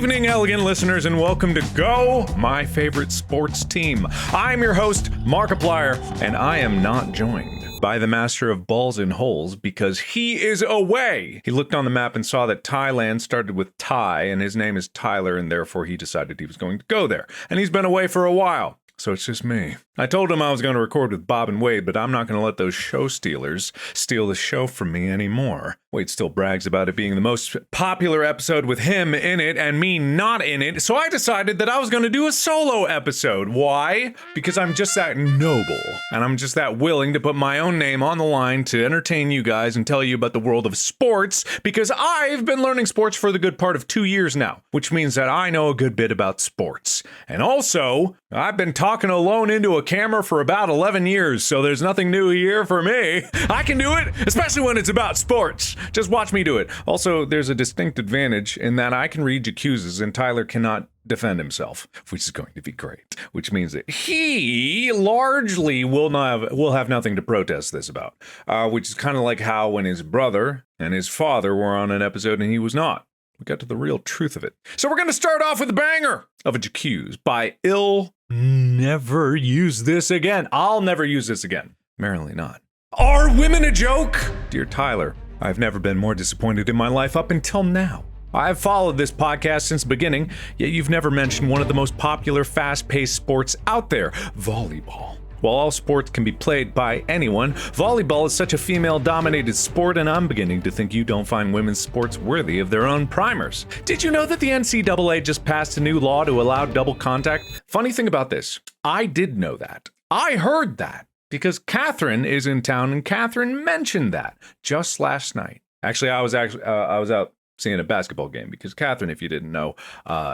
evening, elegant listeners, and welcome to Go, my favorite sports team. I'm your host, Markiplier, and I am not joined by the master of balls and holes because he is away. He looked on the map and saw that Thailand started with Thai, and his name is Tyler, and therefore he decided he was going to go there. And he's been away for a while. So it's just me. I told him I was going to record with Bob and Wade, but I'm not going to let those show stealers steal the show from me anymore. Wade still brags about it being the most popular episode with him in it and me not in it, so I decided that I was going to do a solo episode. Why? Because I'm just that noble, and I'm just that willing to put my own name on the line to entertain you guys and tell you about the world of sports, because I've been learning sports for the good part of 2 years now, which means that I know a good bit about sports. And also, I've been talking alone into a camera for about 11 years, so there's nothing new here for me. I can do it, especially when it's about sports. Just watch me do it. Also, there's a distinct advantage in that I can read accuses and Tyler cannot defend himself, which is going to be great. Which means that he largely will have nothing to protest this about. Which is kind of like how when his brother and his father were on an episode and he was not. We got to the real truth of it. So we're going to start off with a banger of a J'accuse by Never use this again. I'll never use this again. Merrily not. Are women a joke? Dear Tyler, I've never been more disappointed in my life up until now. I've followed this podcast since the beginning, yet you've never mentioned one of the most popular fast-paced sports out there, volleyball. While all sports can be played by anyone, volleyball is such a female-dominated sport, and I'm beginning to think you don't find women's sports worthy of their own primers. Did you know that the NCAA just passed a new law to allow double contact? Funny thing about this, I did know that. I heard that because Catherine is in town, and Catherine mentioned that just last night. Actually, I was out seeing a basketball game because Catherine, if you didn't know,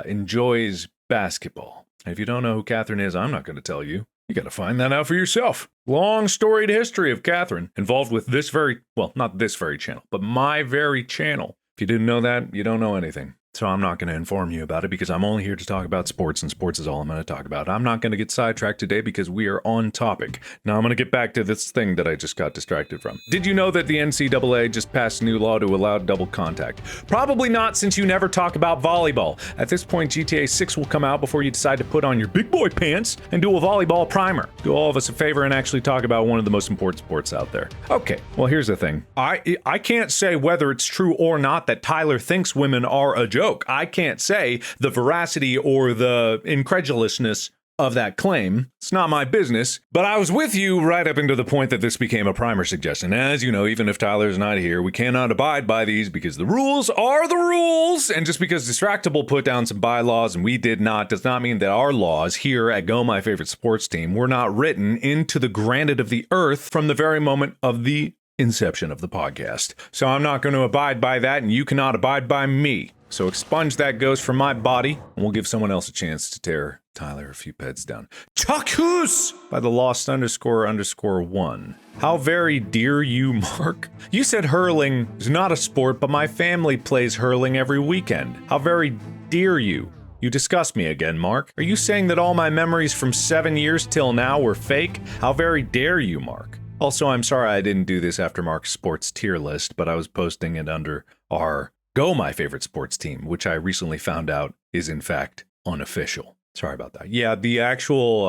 enjoys basketball. And if you don't know who Catherine is, I'm not going to tell you. You gotta find that out for yourself. Long storied history of Catherine involved with not this very channel, but my very channel. If you didn't know that, you don't know anything. So I'm not going to inform you about it because I'm only here to talk about sports, and sports is all I'm going to talk about. I'm not going to get sidetracked today because we are on topic. Now I'm going to get back to this thing that I just got distracted from. Did you know that the NCAA just passed a new law to allow double contact? Probably not, since you never talk about volleyball. At this point, GTA 6 will come out before you decide to put on your big boy pants and do a volleyball primer. Do all of us a favor and actually talk about one of the most important sports out there. Okay, well here's the thing. I can't say whether it's true or not that Tyler thinks women are a joke. I can't say the veracity or the incredulousness of that claim. It's not my business, but I was with you right up into the point that this became a primer suggestion. As you know, even if Tyler's not here, we cannot abide by these because the rules are the rules. And just because Distractable put down some bylaws and we did not, does not mean that our laws here at Go My Favorite Sports Team were not written into the granite of the earth from the very moment of the inception of the podcast. So I'm not going to abide by that, and you cannot abide by me. So expunge that ghost from my body, and we'll give someone else a chance to tear Tyler a few peds down. J'accuse by the lost__1. How very dare you, Mark? You said hurling is not a sport, but my family plays hurling every weekend. How very dare you? You disgust me again, Mark. Are you saying that all my memories from 7 years till now were fake? How very dare you, Mark? Also, I'm sorry I didn't do this after Mark's sports tier list, but I was posting it under our Go My Favorite Sports Team, which I recently found out is in fact unofficial. Sorry about that. Yeah, the actual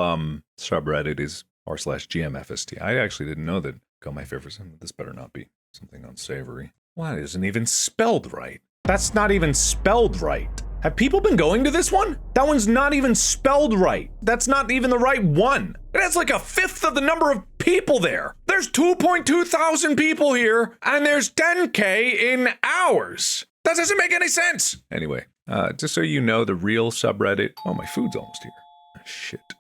subreddit is r/gmfst. I actually didn't know that Go My Favorite. This better not be something unsavory. Well, that isn't even spelled right. That's not even spelled right. Have people been going to this one? That one's not even spelled right. That's not even the right one. It has like a fifth of the number of people there. There's 2.2 thousand people here, and there's 10K in hours. That doesn't make any sense. Anyway, just so you know, the real subreddit. Oh, my food's almost here. Shit.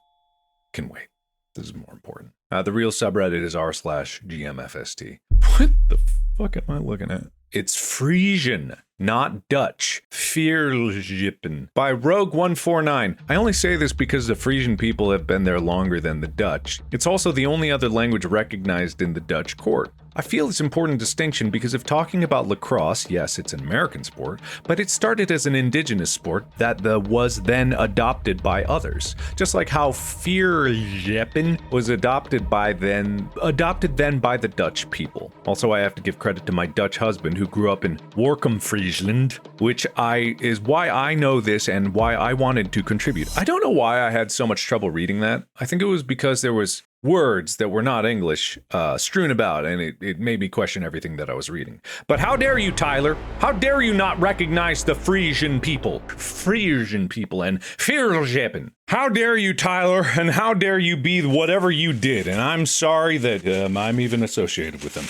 Can wait. This is more important. The real subreddit is r/gmfst. What the fuck am I looking at? It's Frisian, not Dutch. Fierljeppen by Rogue149. I only say this because the Frisian people have been there longer than the Dutch. It's also the only other language recognized in the Dutch court. I feel it's an important distinction because if talking about lacrosse, yes, it's an American sport, but it started as an indigenous sport that was then adopted by others. Just like how Fierljeppen was adopted then by the Dutch people. Also, I have to give credit to my Dutch husband who grew up in Workum, Friesland, which is why I know this and why I wanted to contribute. I don't know why I had so much trouble reading that. I think it was because there was words that were not English strewn about, and it made me question everything that I was reading. But how dare you, Tyler? How dare you not recognize the Frisian people and Fierljeppen? How dare you, Tyler, and how dare you be whatever you did? And I'm sorry that I'm even associated with them.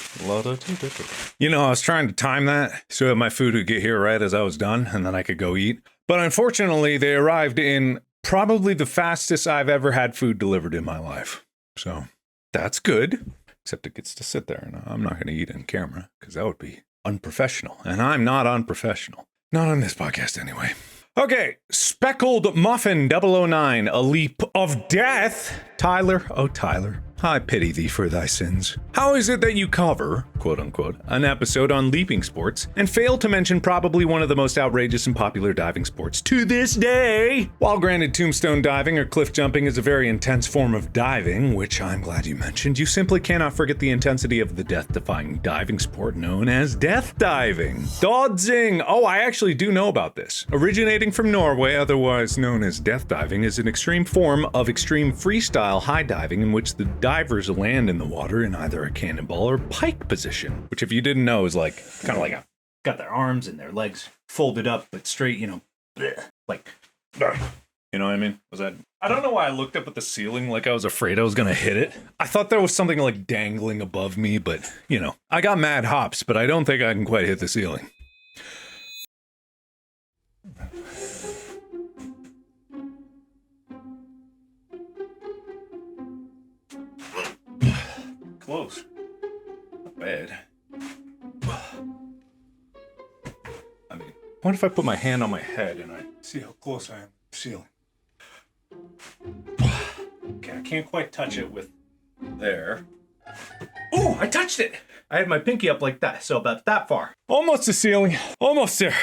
You know, I was trying to time that so that my food would get here right as I was done, and then I could go eat. But unfortunately, they arrived in probably the fastest I've ever had food delivered in my life. So that's good, except it gets to sit there, and I'm not going to eat it in camera because that would be unprofessional, and I'm not unprofessional. Not on this podcast anyway. Okay, Speckled Muffin 009, a leap of death. Tyler, oh Tyler, I pity thee for thy sins. How is it that you cover, quote unquote, an episode on leaping sports and fail to mention probably one of the most outrageous and popular diving sports to this day? While granted tombstone diving or cliff jumping is a very intense form of diving, which I'm glad you mentioned, you simply cannot forget the intensity of the death-defying diving sport known as death diving. Dodging! Oh, I actually do know about this. Originating from Norway, otherwise known as death diving, is an extreme form of extreme freestyle high diving in which the divers land in the water in either a cannonball or pike position, which if you didn't know is like kind of like got their arms and their legs folded up but straight, you know, like, you know what I mean? I don't know why I looked up at the ceiling like I was afraid I was gonna hit it. I thought there was something like dangling above me, but you know, I got mad hops, but I don't think I can quite hit the ceiling. Close. Not bad. I mean, what if I put my hand on my head and I see how close I am to the ceiling? Okay, I can't quite touch it with there. Oh, I touched it! I had my pinky up like that, so about that far. Almost the ceiling. Almost there.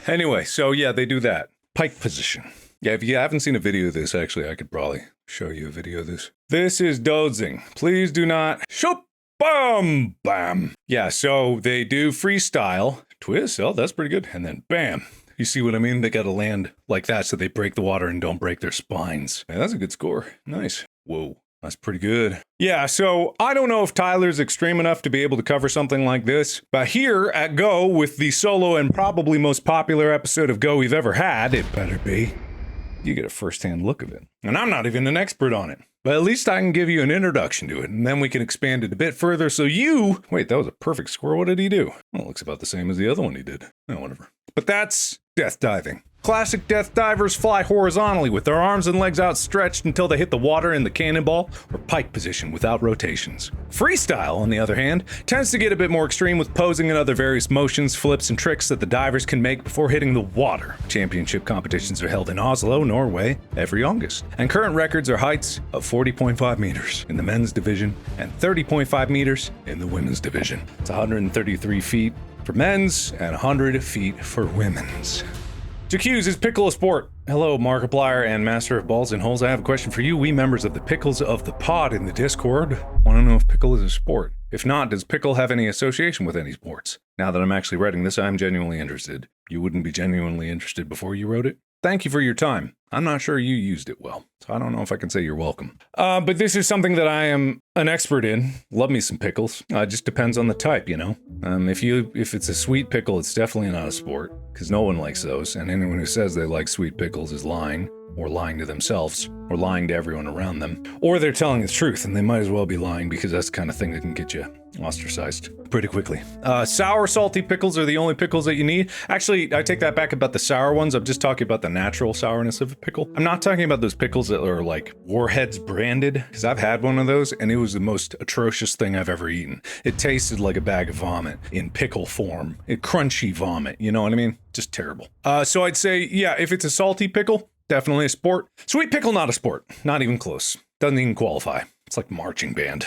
Anyway, so yeah, they do that. Pike position. Yeah, if you haven't seen a video of this, actually, I could probably show you a video of this. This is dozing. Please do not. Shoop! Bam! Bam! Yeah, so they do freestyle. Twist. Oh, that's pretty good. And then bam. You see what I mean? They gotta land like that so they break the water and don't break their spines. Man, that's a good score. Nice. Whoa. That's pretty good. Yeah, so I don't know if Tyler's extreme enough to be able to cover something like this, but here at Go, with the solo and probably most popular episode of Go we've ever had, it better be, you get a first-hand look of it. And I'm not even an expert on it, but at least I can give you an introduction to it, and then we can expand it a bit further so you... Wait, that was a perfect score. What did he do? Well, it looks about the same as the other one he did. Oh, whatever. But that's death diving. Classic death divers fly horizontally with their arms and legs outstretched until they hit the water in the cannonball or pike position without rotations. Freestyle, on the other hand, tends to get a bit more extreme with posing and other various motions, flips, and tricks that the divers can make before hitting the water. Championship competitions are held in Oslo, Norway, every August, and current records are heights of 40.5 meters in the men's division and 30.5 meters in the women's division. It's 133 feet for men's and 100 feet for women's. J'accuse, is pickle a sport? Hello, Markiplier and Master of Balls and Holes. I have a question for you, we members of the Pickles of the Pod in the Discord. Want to know if pickle is a sport? If not, does pickle have any association with any sports? Now that I'm actually writing this, I'm genuinely interested. You wouldn't be genuinely interested before you wrote it? Thank you for your time. I'm not sure you used it well, so I don't know if I can say you're welcome. But this is something that I am an expert in. Love me some pickles. It just depends on the type, you know? If it's a sweet pickle, it's definitely not a sport, because no one likes those, and anyone who says they like sweet pickles is lying, or lying to themselves, or lying to everyone around them, or they're telling the truth, and they might as well be lying, because that's the kind of thing that can get you ostracized pretty quickly. Sour, salty pickles are the only pickles that you need. Actually, I take that back about the sour ones. I'm just talking about the natural sourness of a pickle. I'm not talking about those pickles that are like Warheads branded, because I've had one of those, and it was the most atrocious thing I've ever eaten. It tasted like a bag of vomit in pickle form. Crunchy vomit, you know what I mean? Just terrible. So I'd say, yeah, if it's a salty pickle, definitely a sport. Sweet pickle, not a sport. Not even close. Doesn't even qualify. It's like marching band.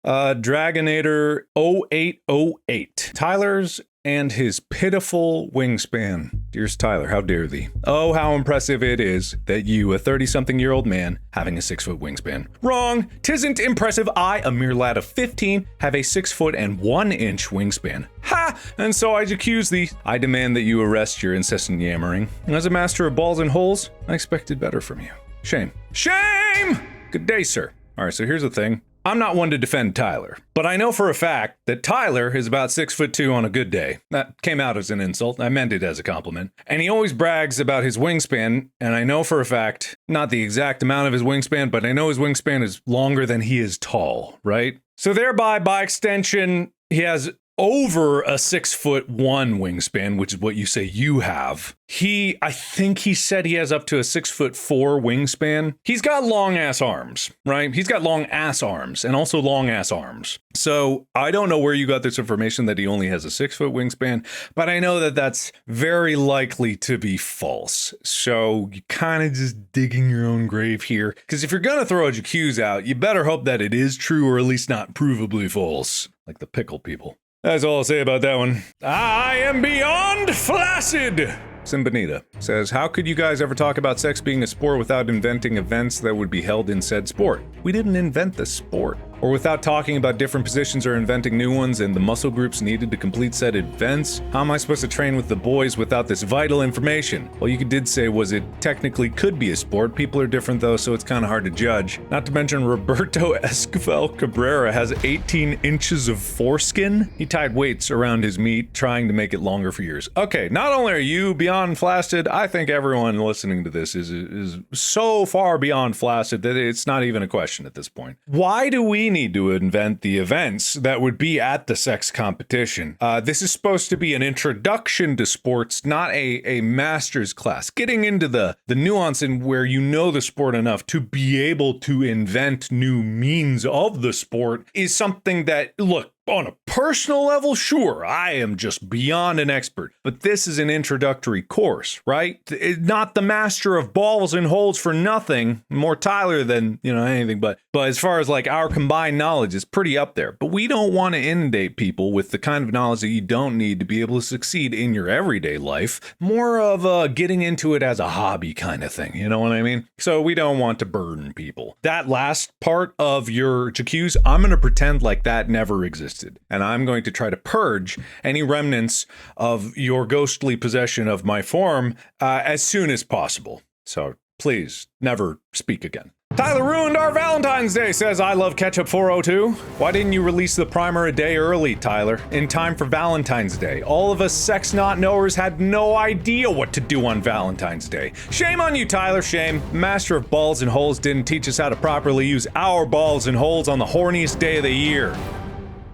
Dragonator 0808. Tyler's and his pitiful wingspan. Dearest Tyler, how dare thee? Oh, how impressive it is that you, a 30-something-year-old man, having a 6-foot wingspan. Wrong! 'Tisn't impressive. I, a mere lad of 15, have a 6-foot and 1-inch wingspan. Ha! And so I accuse thee. I demand that you arrest your incessant yammering. As a master of balls and holes, I expected better from you. Shame. Shame! Good day, sir. All right, so here's the thing. I'm not one to defend Tyler, but I know for a fact that Tyler is about 6'2" on a good day. That came out as an insult. I meant it as a compliment. And he always brags about his wingspan, and I know for a fact, not the exact amount of his wingspan, but I know his wingspan is longer than he is tall, right? So thereby, by extension, he has over a 6'1" wingspan, which is what you say you have. I think he said he has up to a 6'4" wingspan. He's got long ass arms, right? He's got long ass arms and also long ass arms. So I don't know where you got this information that he only has a 6-foot wingspan, but I know that that's very likely to be false. So you kind of just digging your own grave here. Because if you're going to throw a accuse out, you better hope that it is true or at least not provably false, like the pickle people. That's all I'll say about that one. I am beyond flaccid! Simbanita says, how could you guys ever talk about sex being a sport without inventing events that would be held in said sport? We didn't invent the sport. Or without talking about different positions or inventing new ones and the muscle groups needed to complete said events? How am I supposed to train with the boys without this vital information? Well, you did say was it technically could be a sport. People are different though, so it's kind of hard to judge. Not to mention Roberto Esquivel Cabrera has 18 inches of foreskin. He tied weights around his meat, trying to make it longer for years. Okay, not only are you beyond flaccid, I think everyone listening to this is so far beyond flaccid that it's not even a question at this point. Why do we need to invent the events that would be at the sex competition? This is supposed to be an introduction to sports, not a master's class. Getting into the nuance in where you know the sport enough to be able to invent new means of the sport is something that, look, on a personal level, sure, I am just beyond an expert. But this is an introductory course, right? Not the master of balls and holes for nothing. More Tyler than, anything. But as far as like our combined knowledge, it's pretty up there. But we don't want to inundate people with the kind of knowledge that you don't need to be able to succeed in your everyday life. More of getting into it as a hobby kind of thing. You know what I mean? So we don't want to burden people. That last part of your accuse, I'm going to pretend like that never existed. And I'm going to try to purge any remnants of your ghostly possession of my form as soon as possible. So please never speak again. Tyler ruined our Valentine's Day, says I love ketchup 402. Why didn't you release the primer a day early, Tyler, in time for Valentine's Day? All of us sex not knowers had no idea what to do on Valentine's Day. Shame on you, Tyler, shame. Master of balls and holes didn't teach us how to properly use our balls and holes on the horniest day of the year.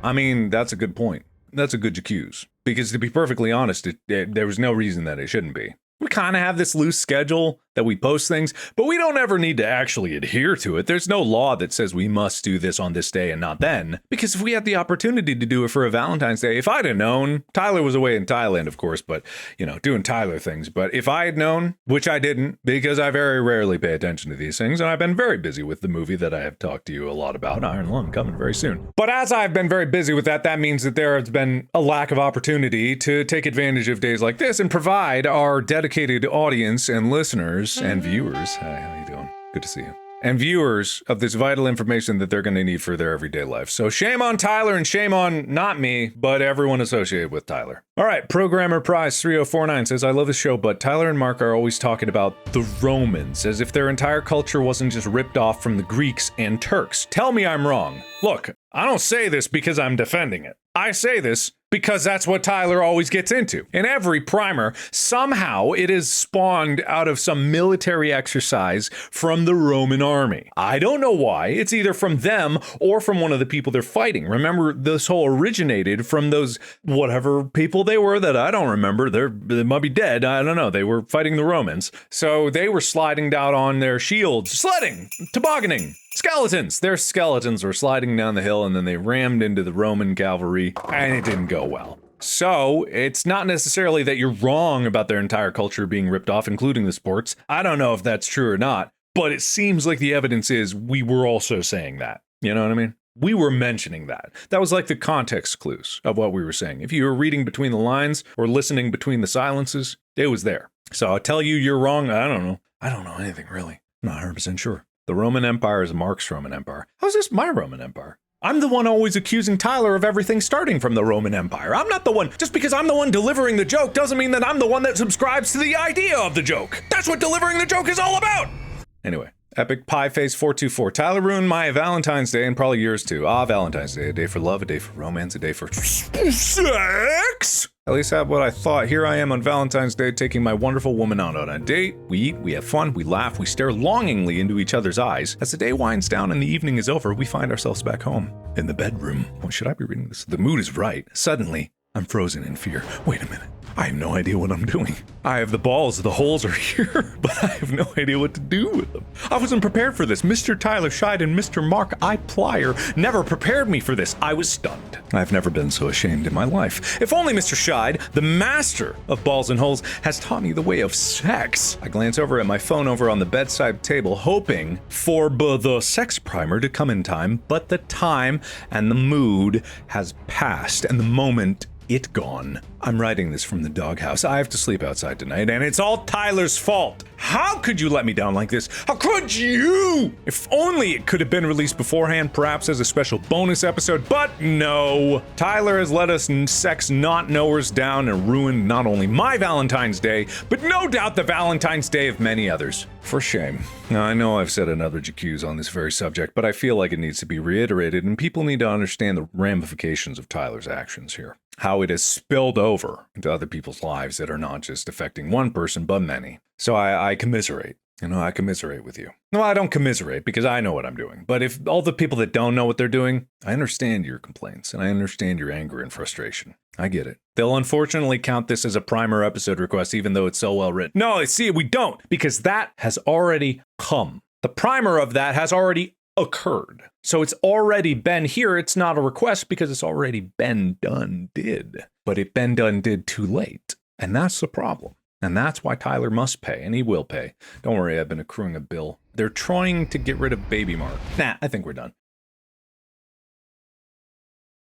I mean, that's a good point. That's a good accuse. Because to be perfectly honest, there was no reason that it shouldn't be. We kind of have this loose schedule that we post things, but we don't ever need to actually adhere to it. There's no law that says we must do this on this day and not then. Because if we had the opportunity to do it for a Valentine's Day, if I'd have known, Tyler was away in Thailand, of course, but, doing Tyler things. But if I had known, which I didn't, because I very rarely pay attention to these things, and I've been very busy with the movie that I have talked to you a lot about, Iron Lung, coming very soon. But as I've been very busy with that means that there has been a lack of opportunity to take advantage of days like this and provide our dedicated audience and listeners and viewers. Hi, how you doing? Good to see you. And viewers of this vital information that they're going to need for their everyday life. So shame on Tyler and shame on not me, but everyone associated with Tyler. All right, Programmer Prize 3049 says, I love the show, but Tyler and Mark are always talking about the Romans, as if their entire culture wasn't just ripped off from the Greeks and Turks. Tell me I'm wrong. Look, I don't say this because I'm defending it. I say this because that's what Tyler always gets into. In every primer, somehow it is spawned out of some military exercise from the Roman army. I don't know why. It's either from them or from one of the people they're fighting. Remember, this whole originated from those whatever people they were that I don't remember. They might be dead. I don't know. They were fighting the Romans. So they were sliding down on their shields, sledding, tobogganing. Skeletons! Their skeletons were sliding down the hill and then they rammed into the Roman cavalry and it didn't go well. So it's not necessarily that you're wrong about their entire culture being ripped off, including the sports. I don't know if that's true or not, but it seems like the evidence is we were also saying that. You know what I mean? we were mentioning that. That was like the context clues of what we were saying. If you were reading between the lines or listening between the silences, it was there. So I'll tell you you're wrong. I don't know. I don't know anything really. I'm not 100% sure. The Roman Empire is Mark's Roman Empire. How's this my Roman Empire? I'm the one always accusing Tyler of everything starting from the Roman Empire. I'm not the one. Just because I'm the one delivering the joke doesn't mean that I'm the one that subscribes to the idea of the joke. That's what delivering the joke is all about. Anyway, Epic Pie Face 424. Tyler ruined my Valentine's Day and probably yours too. Valentine's Day, a day for love, a day for romance, a day for sex. At least that's what I thought. Here I am on Valentine's Day taking my wonderful woman out on a date. We eat, we have fun, we laugh, we stare longingly into each other's eyes. As the day winds down and the evening is over, we find ourselves back home. In the bedroom. Well, should I be reading this? The mood is right. Suddenly, I'm frozen in fear. Wait a minute. I have no idea what I'm doing. I have the balls, the holes are here, but I have no idea what to do with them. I wasn't prepared for this. Mr. Tyler Scheid and Mr. Mark I. Plier never prepared me for this. I was stunned. I've never been so ashamed in my life. If only Mr. Scheid, the master of balls and holes, has taught me the way of sex. I glance over at my phone over on the bedside table, hoping for the sex primer to come in time, but the time and the mood has passed, and the moment it gone. I'm writing this from the doghouse. I have to sleep outside tonight, and it's all Tyler's fault. How could you let me down like this? How could you? If only it could have been released beforehand, perhaps as a special bonus episode, but no. Tyler has let us sex not knowers down and ruined not only my Valentine's Day, but no doubt the Valentine's Day of many others. For shame. Now, I know I've said another JQs on this very subject, but I feel like it needs to be reiterated, and people need to understand the ramifications of Tyler's actions here. How it has spilled over into other people's lives that are not just affecting one person, but many. So I commiserate. I commiserate with you. No, I don't commiserate because I know what I'm doing. But if all the people that don't know what they're doing, I understand your complaints and I understand your anger and frustration. I get it. They'll unfortunately count this as a primer episode request, even though it's so well written. No, see, we don't, because that has already come. The primer of that has already occurred. So it's already been here. It's not a request because it's already been done did. But it been done did too late. And that's the problem. And that's why Tyler must pay, and he will pay. Don't worry, I've been accruing a bill. They're trying to get rid of Baby Mark. Nah, I think we're done.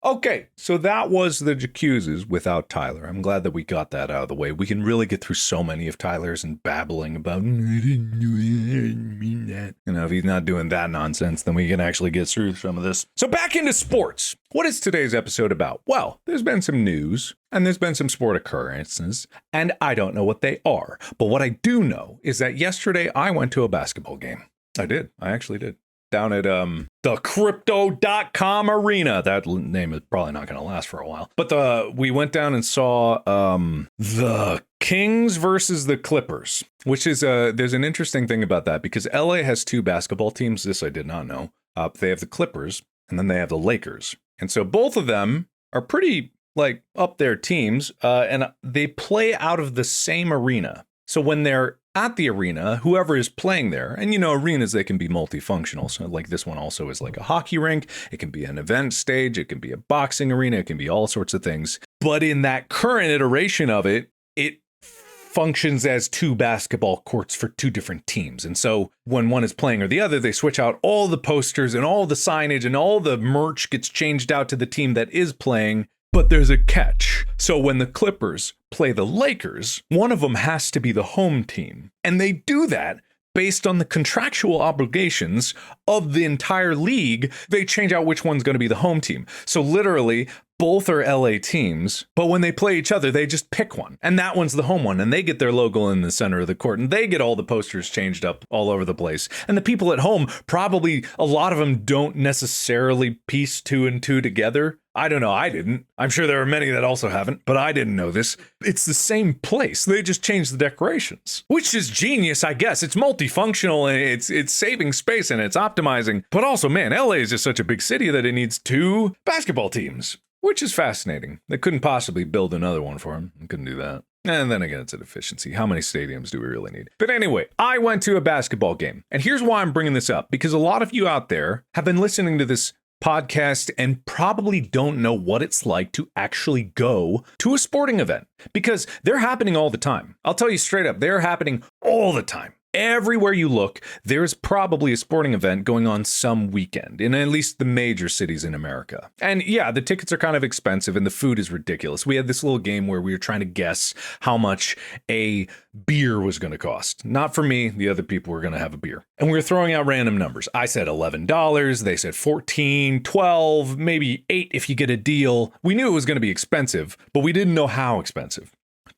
Okay, so that was the Jacuzzes without Tyler. I'm glad that we got that out of the way. We can really get through so many of Tyler's and babbling about, I didn't do it, I didn't mean that. If he's not doing that nonsense, then we can actually get through some of this. So back into sports. What is today's episode about? Well, there's been some news, and there's been some sport occurrences, and I don't know what they are. But what I do know is that yesterday I went to a basketball game. I did. I actually did. Down at the crypto.com arena. That name is probably not going to last for a while. But we went down and saw the Kings versus the Clippers, which is there's an interesting thing about that because LA has two basketball teams. This I did not know. They have the Clippers and then they have the Lakers. And so both of them are pretty up there teams and they play out of the same arena. So when they're at the arena, whoever is playing there, and arenas, they can be multifunctional. So like this one also is like a hockey rink. It can be an event stage. It can be a boxing arena. It can be all sorts of things. But in that current iteration of it, it functions as two basketball courts for two different teams. And so when one is playing or the other, they switch out all the posters and all the signage and all the merch gets changed out to the team that is playing. But there's a catch. So when the Clippers play the Lakers, one of them has to be the home team. And they do that based on the contractual obligations of the entire league. They change out which one's going to be the home team. So literally, both are LA teams, but when they play each other, they just pick one. And that one's the home one. And they get their logo in the center of the court. And they get all the posters changed up all over the place. And the people at home, probably a lot of them don't necessarily piece two and two together. I don't know. I didn't. I'm sure there are many that also haven't, but I didn't know this. It's the same place. They just changed the decorations, which is genius, I guess. It's multifunctional and it's saving space and it's optimizing. But also, man, LA is just such a big city that it needs two basketball teams, which is fascinating. They couldn't possibly build another one for them. They couldn't do that. And then again, it's an efficiency. How many stadiums do we really need? But anyway, I went to a basketball game. And here's why I'm bringing this up. Because a lot of you out there have been listening to this podcast and probably don't know what it's like to actually go to a sporting event because they're happening all the time. I'll tell you straight up, they're happening all the time. Everywhere you look, there's probably a sporting event going on some weekend in at least the major cities in America. And yeah, the tickets are kind of expensive and the food is ridiculous. We had this little game where we were trying to guess how much a beer was going to cost. Not for me, the other people were going to have a beer. And we were throwing out random numbers. I said $11, they said $14, $12, maybe $8 if you get a deal. We knew it was going to be expensive, but we didn't know how expensive.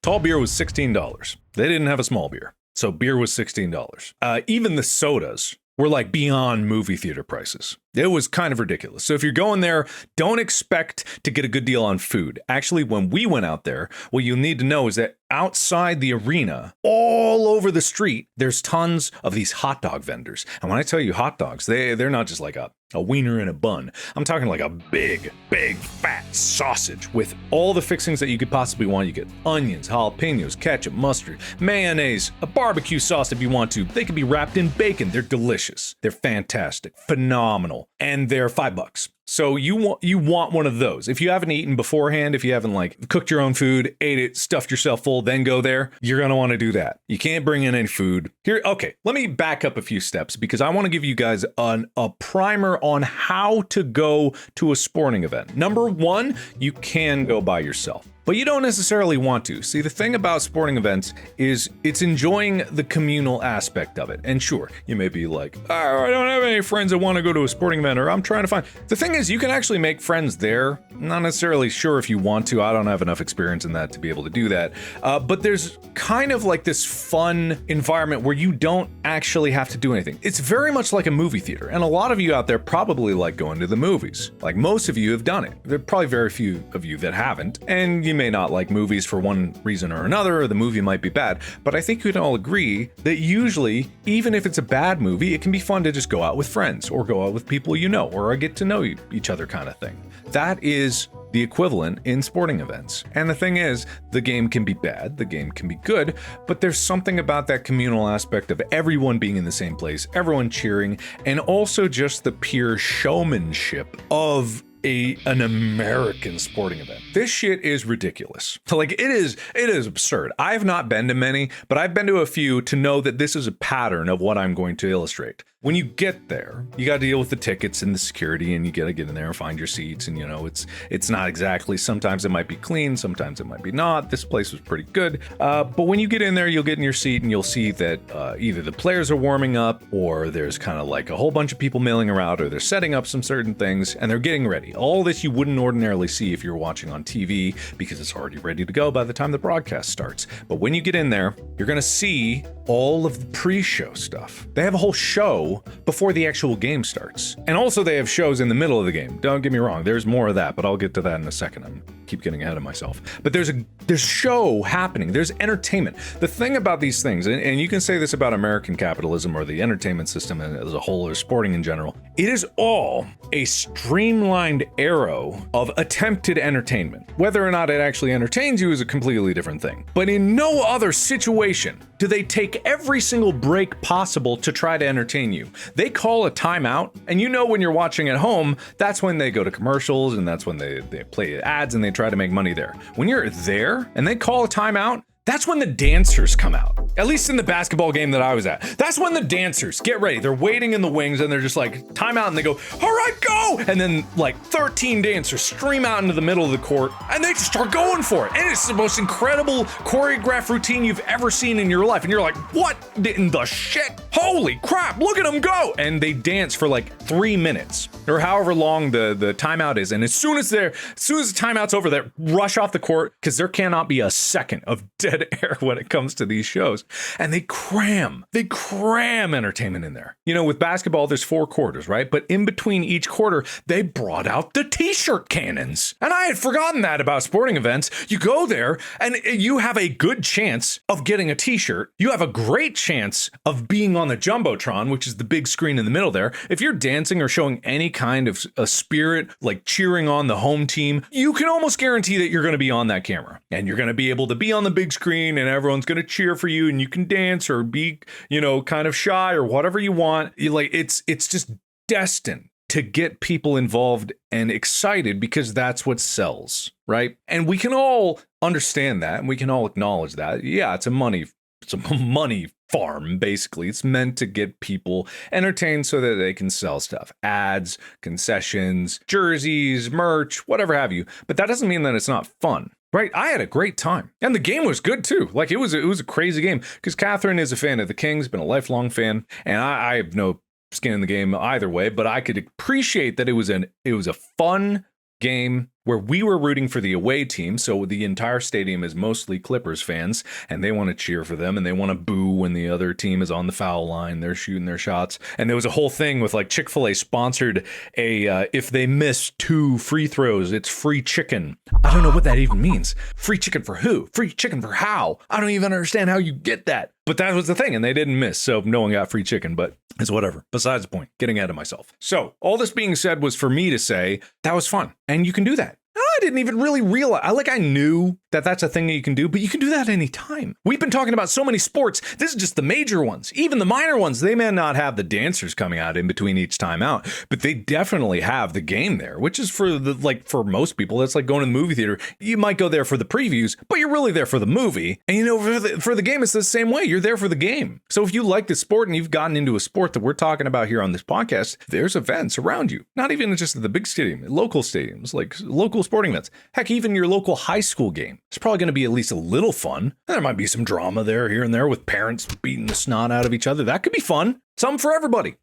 Tall beer was $16. They didn't have a small beer. So beer was $16. Even the sodas were like beyond movie theater prices. It was kind of ridiculous. So if you're going there, don't expect to get a good deal on food. Actually, when we went out there, what you need to know is that outside the arena, all over the street, there's tons of these hot dog vendors. And when I tell you hot dogs, they're not just like a wiener in a bun. I'm talking like a big, fat sausage with all the fixings that you could possibly want. You get onions, jalapenos, ketchup, mustard, mayonnaise, a barbecue sauce if you want to. They can be wrapped in bacon. They're delicious. They're fantastic, phenomenal, and they're $5. So you want one of those. If you haven't eaten beforehand, if you haven't like cooked your own food, ate it, stuffed yourself full, then go there, you're going to want to do that. You can't bring in any food. Here, okay, let me back up a few steps because I want to give you guys a primer on how to go to a sporting event. Number one, you can go by yourself. But you don't necessarily want to. See, the thing about sporting events is it's enjoying the communal aspect of it. And sure, you may be like, oh, I don't have any friends that want to go to a sporting event, or I'm trying to find. The thing is, you can actually make friends there. Not necessarily sure if you want to. I don't have enough experience in that to be able to do that. But there's kind of like this fun environment where you don't actually have to do anything. It's very much like a movie theater. And a lot of you out there probably like going to the movies. Like most of you have done it. There are probably very few of you that haven't. And you may not like movies for one reason or another, or the movie might be bad, but I think we can all agree that usually, even if it's a bad movie, it can be fun to just go out with friends or go out with people you know, or get to know each other kind of thing. That is the equivalent in sporting events. And the thing is, the game can be bad, the game can be good, but there's something about that communal aspect of everyone being in the same place, everyone cheering, and also just the pure showmanship of an American sporting event. This shit is ridiculous. Like it is absurd. I've not been to many, but I've been to a few to know that this is a pattern of what I'm going to illustrate. When you get there, you got to deal with the tickets and the security, and you got to get in there and find your seats. And you know, it's not exactly. Sometimes it might be clean, sometimes it might be not. This place was pretty good, but when you get in there, you'll get in your seat and you'll see that either the players are warming up, or there's kind of like a whole bunch of people milling around, or they're setting up some certain things and they're getting ready. All this you wouldn't ordinarily see if you're watching on TV because it's already ready to go by the time the broadcast starts. But when you get in there, you're gonna see all of the pre-show stuff. They have a whole show before the actual game starts. And also they have shows in the middle of the game. Don't get me wrong, there's more of that, but I'll get to that in a second. I keep getting ahead of myself. But there's show happening. There's entertainment. The thing about these things, and you can say this about American capitalism or the entertainment system as a whole, or sporting in general, it is all a streamlined arrow of attempted entertainment. Whether or not it actually entertains you is a completely different thing. But in no other situation do they take every single break possible to try to entertain you. They call a timeout, and you know when you're watching at home, that's when they go to commercials, and that's when they play ads and they try to make money there. When you're there and they call a timeout, that's when the dancers come out. At least in the basketball game that I was at. That's when the dancers get ready. They're waiting in the wings and they're just like, timeout, and they go, all right, go! And then like 13 dancers stream out into the middle of the court and they just start going for it. And it's the most incredible choreographed routine you've ever seen in your life. And you're like, what in the shit? Holy crap, look at them go! And they dance for like 3 minutes or however long the timeout is. And as soon as the timeout's over, they rush off the court because there cannot be a second of dead air when it comes to these shows. And they cram entertainment in there. You know, with basketball, there's 4 quarters, right? But in between each quarter, they brought out the t-shirt cannons. And I had forgotten that about sporting events. You go there and you have a good chance of getting a t-shirt. You have a great chance of being on the Jumbotron, which is the big screen in the middle there. If you're dancing or showing any kind of a spirit, like cheering on the home team, you can almost guarantee that you're going to be on that camera. And you're going to be able to be on the big screen and everyone's going to cheer for you, and you can dance or be, you know, kind of shy or whatever you want. It's just destined to get people involved and excited because that's what sells, right? And we can all understand that and we can all acknowledge that. Yeah, it's a money it's a money farm, basically. It's meant to get people entertained so that they can sell stuff. Ads, concessions, jerseys, merch, whatever have you. But that doesn't mean that it's not fun. Right, I had a great time, and the game was good too. Like it was a crazy game because Catherine is a fan of the Kings, been a lifelong fan, and I have no skin in the game either way. But I could appreciate that it was a fun game where we were rooting for the away team. So the entire stadium is mostly Clippers fans, and they want to cheer for them, and they want to boo when the other team is on the foul line. They're shooting their shots. And there was a whole thing with like Chick-fil-A sponsored if they miss 2 free throws, it's free chicken. I don't know what that even means. Free chicken for who? Free chicken for how? I don't even understand how you get that. But that was the thing, and they didn't miss, so no one got free chicken, but it's whatever. Besides the point, getting ahead of myself. So all this being said was for me to say, that was fun, and you can do that. I didn't even really realize, I knew that that's a thing that you can do, but you can do that anytime. We've been talking about so many sports. This is just the major ones. Even the minor ones, they may not have the dancers coming out in between each time out, but they definitely have the game there, which is for most people, that's like going to the movie theater. You might go there for the previews, but you're really there for the movie. And for the game, it's the same way. You're there for the game. So if you like the sport and you've gotten into a sport that we're talking about here on this podcast, there's events around you. Not even just at the big stadium, local stadiums, like local sporting events. Heck, even your local high school game. It's probably going to be at least a little fun. There might be some drama there, here and there, with parents beating the snot out of each other. That could be fun. Something for everybody.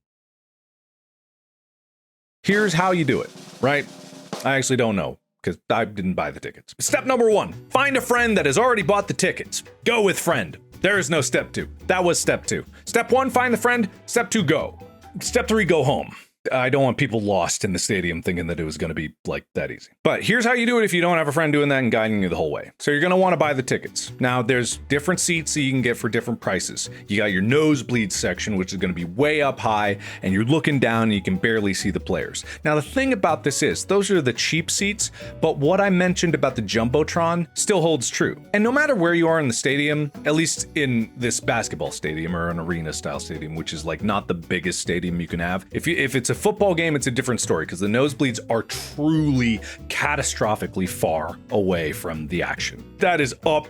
Here's how you do it, right? I actually don't know, because I didn't buy the tickets. Step number 1, find a friend that has already bought the tickets. Go with friend. There is no step 2. That was step 2. Step 1, find the friend. Step 2, go. Step 3, go home. I don't want people lost in the stadium thinking that it was going to be like that easy. But here's how you do it if you don't have a friend doing that and guiding you the whole way. So you're going to want to buy the tickets. Now there's different seats that you can get for different prices. You got your nosebleed section, which is going to be way up high, and you're looking down and you can barely see the players. Now the thing about this is, those are the cheap seats, but what I mentioned about the Jumbotron still holds true. And no matter where you are in the stadium, at least in this basketball stadium or an arena style stadium, which is like not the biggest stadium you can have, if it's a football game, it's a different story because the nosebleeds are truly catastrophically far away from the action. That is up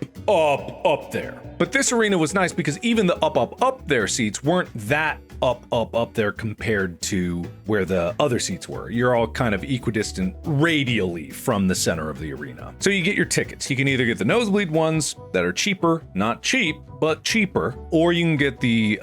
there. But this arena was nice because even the up there seats weren't that up there compared to where the other seats were. You're all kind of equidistant radially from the center of the arena. So you get your tickets. You can either get the nosebleed ones that are cheaper, not cheap, but cheaper, or you can get the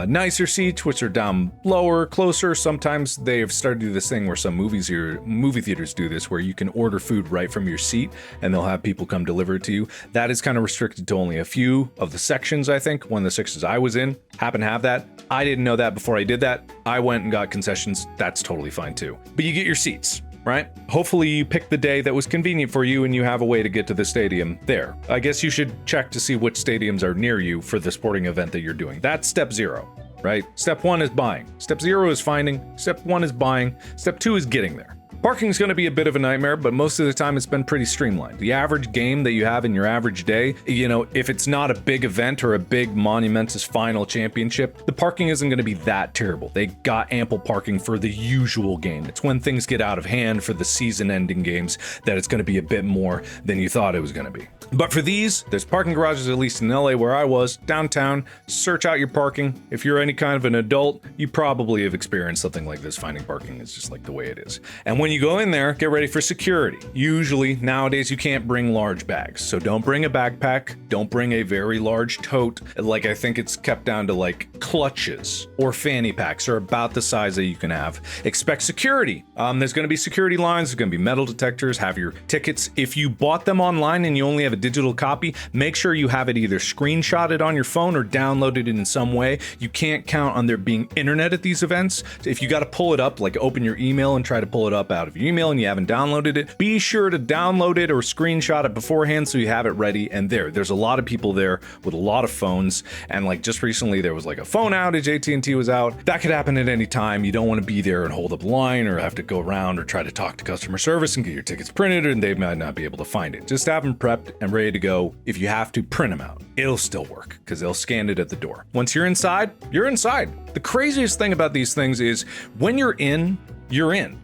nicer seats, which are down lower, closer. Sometimes they've started to do this thing where some movie theaters do this, where you can order food right from your seat and they'll have people come deliver it to you. That is kind of restricted to only a few of the sections, I think. One of the sections I was in happened to have that. I didn't know that before I did that. I went and got concessions. That's totally fine too. But you get your seats, right? Hopefully you pick the day that was convenient for you and you have a way to get to the stadium there. I guess you should check to see which stadiums are near you for the sporting event that you're doing. That's step 0, right? Step 1 is buying. Step 0 is finding. Step 1 is buying. Step 2 is getting there. Parking is going to be a bit of a nightmare, but most of the time it's been pretty streamlined. The average game that you have in your average day, if it's not a big event or a big monumentous final championship, the parking isn't going to be that terrible. They got ample parking for the usual game. It's when things get out of hand for the season-ending games that it's going to be a bit more than you thought it was going to be. But for these, there's parking garages, at least in LA where I was, downtown. Search out your parking. If you're any kind of an adult, you probably have experienced something like this. Finding parking is just like the way it is. And when you go in there, get ready for security. Usually, nowadays, you can't bring large bags. So don't bring a backpack. Don't bring a very large tote. Like, I think it's kept down to like clutches or fanny packs are about the size that you can have. Expect security. There's going to be security lines. There's going to be metal detectors. Have your tickets. If you bought them online and you only have a digital copy, make sure you have it either screenshotted on your phone or downloaded in some way. You can't count on there being internet at these events. If you got to pull it up, like open your email and try to pull it up out of your email and you haven't downloaded it, be sure to download it or screenshot it beforehand so you have it ready. And there's a lot of people there with a lot of phones. And like just recently there was like a phone outage, AT&T was out. That could happen at any time. You don't want to be there and hold up a line or have to go around or try to talk to customer service and get your tickets printed and they might not be able to find it. Just have them prepped and ready to go. If you have to, print them out. It'll still work because they'll scan it at the door. Once you're inside, you're inside. The craziest thing about these things is when you're in,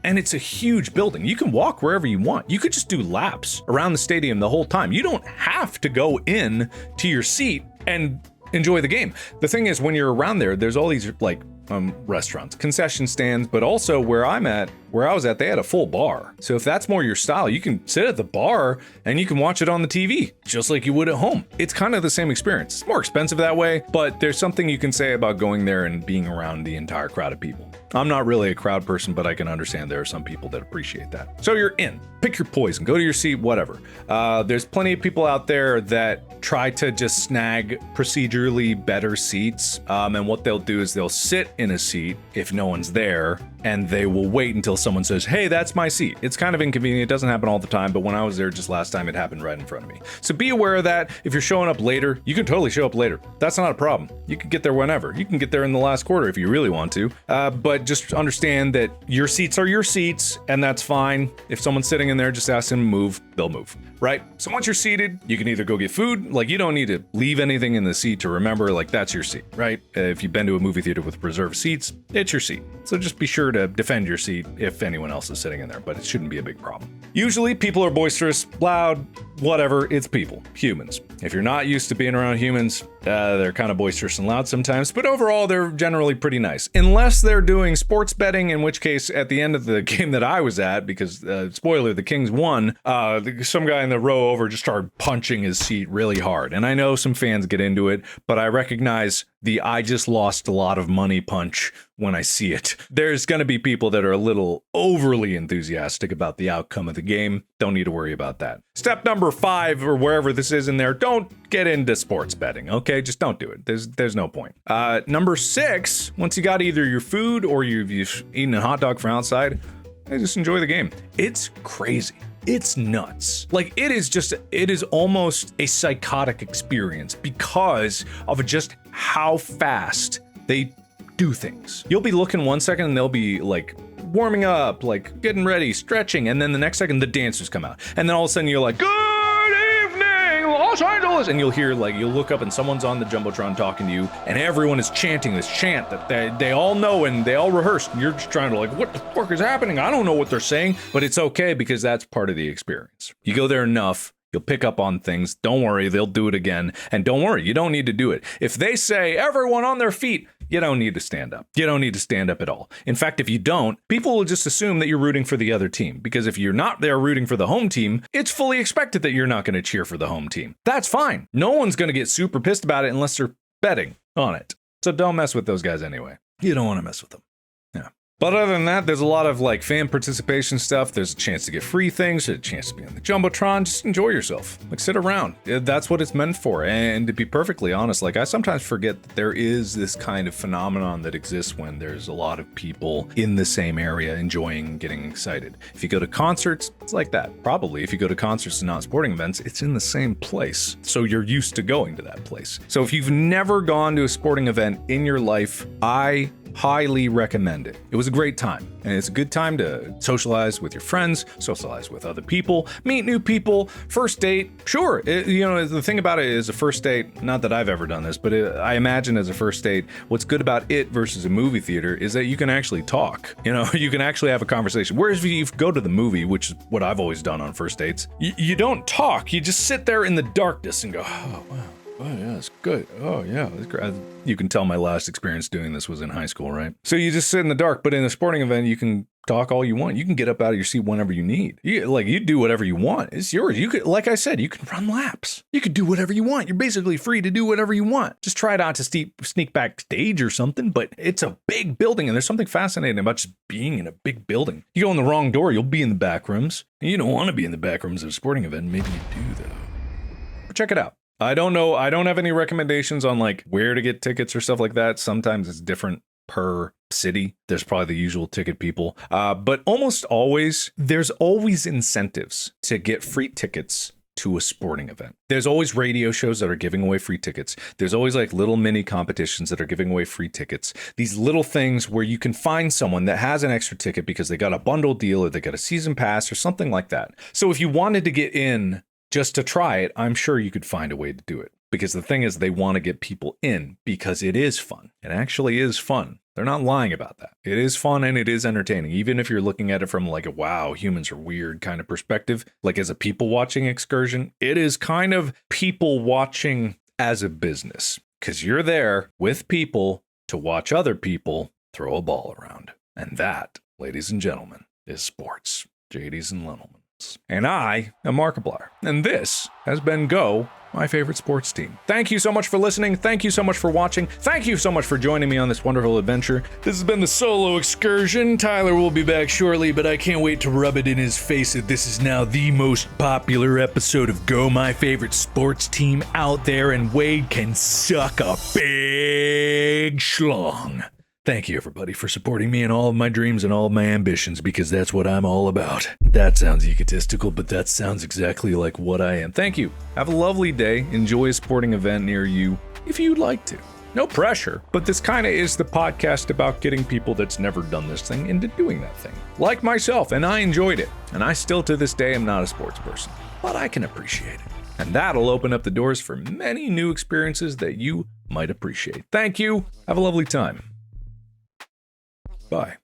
and it's a huge building. You can walk wherever you want. You could just do laps around the stadium the whole time. You don't have to go in to your seat and enjoy the game. The thing is, when you're around there, there's all these like restaurants, concession stands, but also where I was at, they had a full bar. So if that's more your style, you can sit at the bar and you can watch it on the TV, just like you would at home. It's kind of the same experience. It's more expensive that way, but there's something you can say about going there and being around the entire crowd of people. I'm not really a crowd person, but I can understand there are some people that appreciate that. So you're in. Pick your poison. Go to your seat, whatever. There's plenty of people out there that try to just snag procedurally better seats. And what they'll do is they'll sit in a seat if no one's there, and they will wait until someone says, hey, that's my seat. It's kind of inconvenient. It doesn't happen all the time, but when I was there just last time, it happened right in front of me. So be aware of that. If you're showing up later, you can totally show up later. That's not a problem. You can get there whenever. You can get there in the last quarter if you really want to. But just understand that your seats are your seats, and that's fine. If someone's sitting in there, just ask them to move, they'll move, right? So once you're seated, you can either go get food, like you don't need to leave anything in the seat to remember, like that's your seat, right? If you've been to a movie theater with reserved seats, it's your seat. So just be sure to defend your seat if anyone else is sitting in there, but it shouldn't be a big problem. Usually people are boisterous, loud, whatever, it's people, humans. If you're not used to being around humans, they're kind of boisterous and loud sometimes, but overall they're generally pretty nice. Unless they're doing sports betting, in which case at the end of the game that I was at, because spoiler, the Kings won, some guy in the row over just started punching his seat really hard. And I know some fans get into it, but I recognize the I just lost a lot of money punch when I see it. There's going to be people that are a little overly enthusiastic about the outcome of the game. Don't need to worry about that. Step number 5, or wherever this is in there, don't get into sports betting, okay? Just don't do it. There's no point. Number 6, once you got either your food or you've eaten a hot dog from outside, just enjoy the game. It's crazy. It's nuts. Like it is almost a psychotic experience because of just how fast they do things. You'll be looking one second and they'll be like warming up, like getting ready, stretching, and then the next second the dancers come out. And then all of a sudden you're like, good evening, Los Angeles! And you'll hear, like, you'll look up and someone's on the Jumbotron talking to you, and everyone is chanting this chant that they all know and they all rehearsed. And you're just trying to like, what the fuck is happening? I don't know what they're saying, but it's okay because that's part of the experience. You go there enough, you'll pick up on things. Don't worry, they'll do it again. And don't worry, you don't need to do it. If they say everyone on their feet, you don't need to stand up. You don't need to stand up at all. In fact, if you don't, people will just assume that you're rooting for the other team. Because if you're not there rooting for the home team, it's fully expected that you're not going to cheer for the home team. That's fine. No one's going to get super pissed about it unless they're betting on it. So don't mess with those guys anyway. You don't want to mess with them. Yeah. But other than that, there's a lot of like fan participation stuff. There's a chance to get free things, there's a chance to be on the Jumbotron. Just enjoy yourself. Like sit around. That's what it's meant for. And to be perfectly honest, like I sometimes forget that there is this kind of phenomenon that exists when there's a lot of people in the same area enjoying getting excited. If you go to concerts, it's like that. Probably if you go to concerts and not sporting events, it's in the same place. So you're used to going to that place. So if you've never gone to a sporting event in your life, I highly recommend it. It was a great time, and it's a good time to socialize with your friends, socialize with other people, meet new people, first date. Sure, the thing about it is a first date, not that I've ever done this, but I imagine as a first date, what's good about it versus a movie theater is that you can actually talk. You can actually have a conversation. Whereas if you go to the movie, which is what I've always done on first dates, you don't talk. You just sit there in the darkness and go, oh, wow. Oh, yeah, it's good. Oh, yeah. It's great. You can tell my last experience doing this was in high school, right? So you just sit in the dark, but in a sporting event, you can talk all you want. You can get up out of your seat whenever you need. You do whatever you want. It's yours. You could, like I said, you can run laps. You could do whatever you want. You're basically free to do whatever you want. Just try not to sneak backstage or something, but it's a big building, and there's something fascinating about just being in a big building. You go in the wrong door, you'll be in the back rooms. And you don't want to be in the back rooms of a sporting event. Maybe you do, though. But check it out. I don't know. I don't have any recommendations on like where to get tickets or stuff like that. Sometimes it's different per city. There's probably the usual ticket people. But almost always, there's always incentives to get free tickets to a sporting event. There's always radio shows that are giving away free tickets. There's always like little mini competitions that are giving away free tickets. These little things where you can find someone that has an extra ticket because they got a bundle deal or they got a season pass or something like that. So if you wanted to get in just to try it, I'm sure you could find a way to do it. Because the thing is, they want to get people in because it is fun. It actually is fun. They're not lying about that. It is fun and it is entertaining. Even if you're looking at it from like a, wow, humans are weird kind of perspective, like as a people watching excursion, it is kind of people watching as a business. because you're there with people to watch other people throw a ball around. And that, ladies and gentlemen, is sports. JD's and Lenelmans. And I am Markiplier. And this has been Go, my favorite sports team. Thank you so much for listening. Thank you so much for watching. Thank you so much for joining me on this wonderful adventure. This has been the solo excursion. Tyler will be back shortly, but I can't wait to rub it in his face that this is now the most popular episode of Go, my favorite sports team out there, and Wade can suck a big schlong. Thank you, everybody, for supporting me in all of my dreams and all of my ambitions, because that's what I'm all about. That sounds egotistical, but that sounds exactly like what I am. Thank you. Have a lovely day. Enjoy a sporting event near you, if you'd like to. No pressure, but this kind of is the podcast about getting people that's never done this thing into doing that thing. Like myself, and I enjoyed it. And I still, to this day, am not a sports person, but I can appreciate it. And that'll open up the doors for many new experiences that you might appreciate. Thank you. Have a lovely time. Bye.